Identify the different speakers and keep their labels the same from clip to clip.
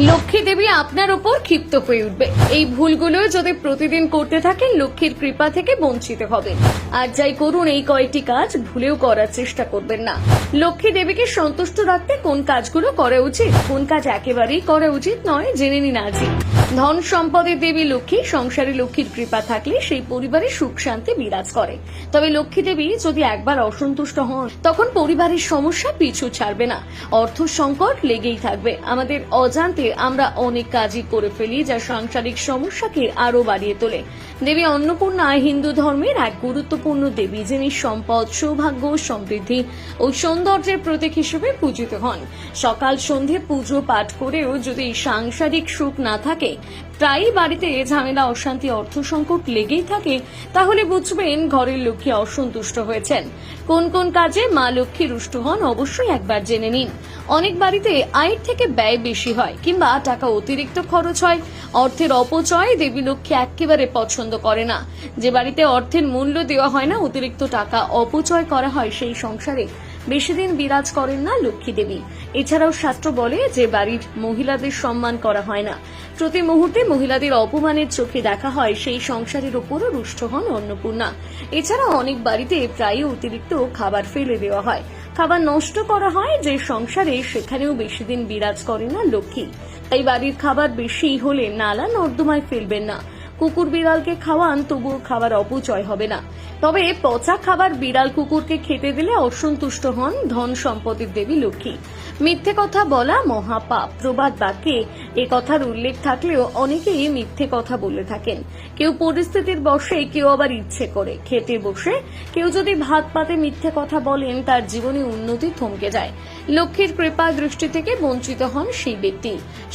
Speaker 1: লক্ষ্মী দেবী আপনার উপর ক্ষিপ্ত হয়ে উঠবে। এই ভুলগুলো যদি প্রতিদিন করতে থাকেন লক্ষ্মীর কৃপা থেকে বঞ্চিত হবেন। আর যাই করুন এই কয়েকটি কাজ ভুলেও করার চেষ্টা করবেন না। লক্ষ্মী দেবীকে সন্তুষ্ট রাখতে কোন কাজগুলো করা উচিত, কোন কাজ একেবারেই করা উচিত নয় জেনে নিন আজই। ধন সম্পদের দেবী লক্ষ্মী, সংসারে লক্ষ্মীর কৃপা থাকলে সেই পরিবারে সুখ শান্তি বিরাজ করে। তবে লক্ষ্মী দেবী যদি একবার অসন্তুষ্ট হন তখন পরিবারের সমস্যা পিছু ছাড়বে না, অর্থ সংকট লেগেই থাকবে। আমাদের অজান্তে আমরা অনেক কাজই করে ফেলি যা সাংসারিক সমস্যাকে আরো বাড়িয়ে তোলে। দেবী অন্নপূর্ণা হিন্দু ধর্মের এক গুরুত্বপূর্ণ দেবী, যিনি সম্পদ, সৌভাগ্য, সমৃদ্ধি ও সৌন্দর্যের প্রতীক হিসেবে পূজিত হন। সকাল সন্ধে পুজো পাঠ করেও যদি সাংসারিক সুখ না থাকে, প্রায়ই বাড়িতে ঝামেলা, অশান্তি, অর্থ সংকট লেগেই থাকে, তাহলে বুঝবেন ঘরের লক্ষ্মী অসন্তুষ্ট হয়েছেন। কোন কোন কাজে মা লক্ষ্মী রুষ্ট হন অবশ্যই একবার জেনে নিন। অনেক বাড়িতে আয়ের থেকে ব্যয় বেশি হয় কিংবা টাকা অতিরিক্ত খরচ হয়। অর্থের অপচয় দেবী লক্ষ্মী একেবারে পছন্দ করে না। যে বাড়িতে অর্থের মূল্য দেওয়া হয় না, অতিরিক্ত টাকা অপচয় করা হয়, সেই সংসারে বেশি দিন বিরাজ করেন না লক্ষ্মী দেবী। এছাড়াও শাস্ত্র বলে যে বাড়ির মহিলাদের সম্মান করা হয় না, প্রতি মুহূর্তে মহিলাদের অপমানের চোখে দেখা হয়, সেই সংসারের উপরও রুষ্ট হন অন্নপূর্ণা। এছাড়াও অনেক বাড়িতে প্রায় অতিরিক্ত খাবার ফেলে দেওয়া হয়, খাবার নষ্ট করা হয় যে সংসারে, সেখানেও বেশি দিন বিরাজ করে না লক্ষ্মী। তাই বাড়ির খাবার বেশি হলে নালা নর্দমায় ফেলবেন না। কুকুর বিড়ালকে খাওয়ান, তবুও খাবার অপচয় হবে না। তবে পচা খাবার বিড়াল কুকুরকে খেতে দিলে অসন্তুষ্ট হন ধন সম্পদের দেবী লক্ষ্মী। মিথ্যে কথা বলা মহাপাপ, প্রবাদ বাক্যে এ কথার উল্লেখ থাকলেও অনেকেই মিথ্যে কথা বলে থাকেন। কেউ পরিস্থিতির বশে, কেউ আবার ইচ্ছে করে। খেতে বসে কেউ যদি ভাত পাতে মিথ্যে কথা বলেন, তার জীবনে উন্নতি থমকে যায়। লক্ষ্মীর কৃপা দৃষ্টি থেকে বঞ্চিত হন সেই ব্যক্তি।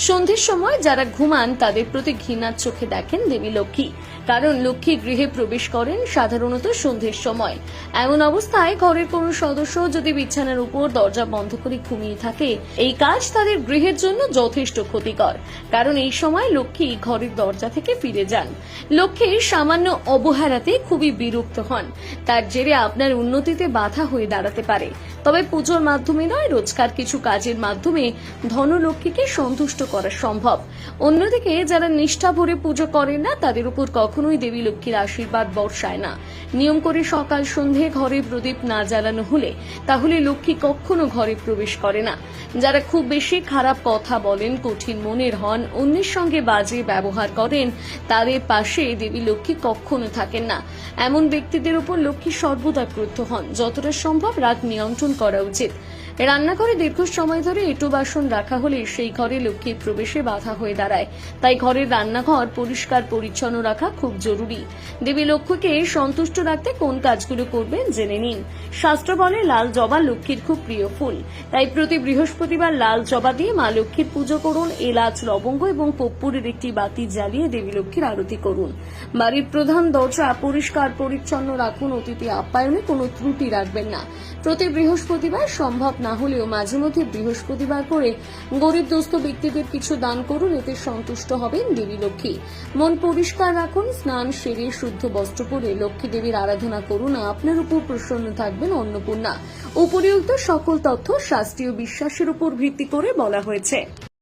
Speaker 1: সন্ধ্যের সময় যারা ঘুমান তাদের প্রতি ঘৃণার চোখে দেখেন দেবী লক্ষ্মী, কারণ লক্ষ্মী গৃহে প্রবেশ করেন সাধারণত সন্ধ্যের সময়। এমন অবস্থায় ঘরের কোন সদস্য যদি বিছানার উপর দরজা বন্ধ করে ঘুমিয়ে থাকে, এই কাজ তাদের গৃহের জন্য যথেষ্ট ক্ষতিকর, কারণ এই সময় লক্ষ্মী ঘরের দরজা থেকে ফিরে যান। লক্ষ্মী সামান্য অবহেলাতে খুবই বিরক্ত হন, তার জেরে আপনার উন্নতিতে বাধা হয়ে দাঁড়াতে পারে। তবে পুজোর মাধ্যমে নয়, রোজকার কিছু কাজের মাধ্যমে ধনলক্ষ্মীকে সন্তুষ্ট করা সম্ভব। অন্যদিকে যারা নিষ্ঠা ভরে পুজো করেন না, তাদের উপর কখনোই দেবী লক্ষ্মীর আশীর্বাদ বর্ষায় না। নিয়ম করে সকাল সন্ধে ঘরে প্রদীপ না জ্বালানো হলে তাহলে লক্ষ্মী কখনো ঘরে প্রবেশ করে না। যারা খুব বেশি খারাপ কথা বলেন, কঠিন মনের হন, অন্যের সঙ্গে বাজে ব্যবহার করেন, তাদের পাশে দেবী লক্ষ্মী কখনো থাকেন না। এমন ব্যক্তিদের উপর লক্ষ্মী সর্বদা ক্রুদ্ধ হন। যতটা সম্ভব রাগ নিয়ন্ত্রণ করা উচিত। রান্নাঘরে দীর্ঘ সময় ধরে এঁটো বাসন রাখা হলে সেই ঘরে লক্ষ্মীর প্রবেশে বাধা হয়ে দাঁড়ায়। তাই ঘরের রান্নাঘর পরিষ্কার পরিচ্ছন্ন রাখা খুব জরুরি। দেবী লক্ষ্মীকে সন্তুষ্ট রাখতে কোন কাজগুলো করবেন জেনে নিন। শাস্ত্র বলে লাল জবা লক্ষ্মীর খুব প্রিয় ফুল, তাই প্রতি বৃহস্পতিবার লাল জবা দিয়ে মা লক্ষ্মীর পুজো করুন। এলাচ, লবঙ্গ এবং কর্পূরের একটি বাতি জ্বালিয়ে দেবী লক্ষ্মীর আরতি করুন। বাড়ির প্রধান দরজা পরিষ্কার পরিচ্ছন্ন রাখুন। অতিথি আপ্যায়নে কোনো ত্রুটি রাখবেন না। প্রতি বৃহস্পতিবার সম্ভব না হলেও মাঝে মধ্যে বৃহস্পতিবার করে গরিব দুস্থ ব্যক্তিদের কিছু দান করুন, এতে সন্তুষ্ট হবেন দেবী লক্ষ্মী। মন পরিষ্কার রাখুন। স্নান সেরে শুদ্ধ বস্ত্র পরে লক্ষ্মী দেবীর আরাধনা করুন। আপনার উপর প্রসন্ন থাকবেন অন্নপূর্ণা। উপরিউক্ত সকল তথ্য শাস্ত্রীয় বিশ্বাসের উপর ভিত্তি করে বলা হয়েছে।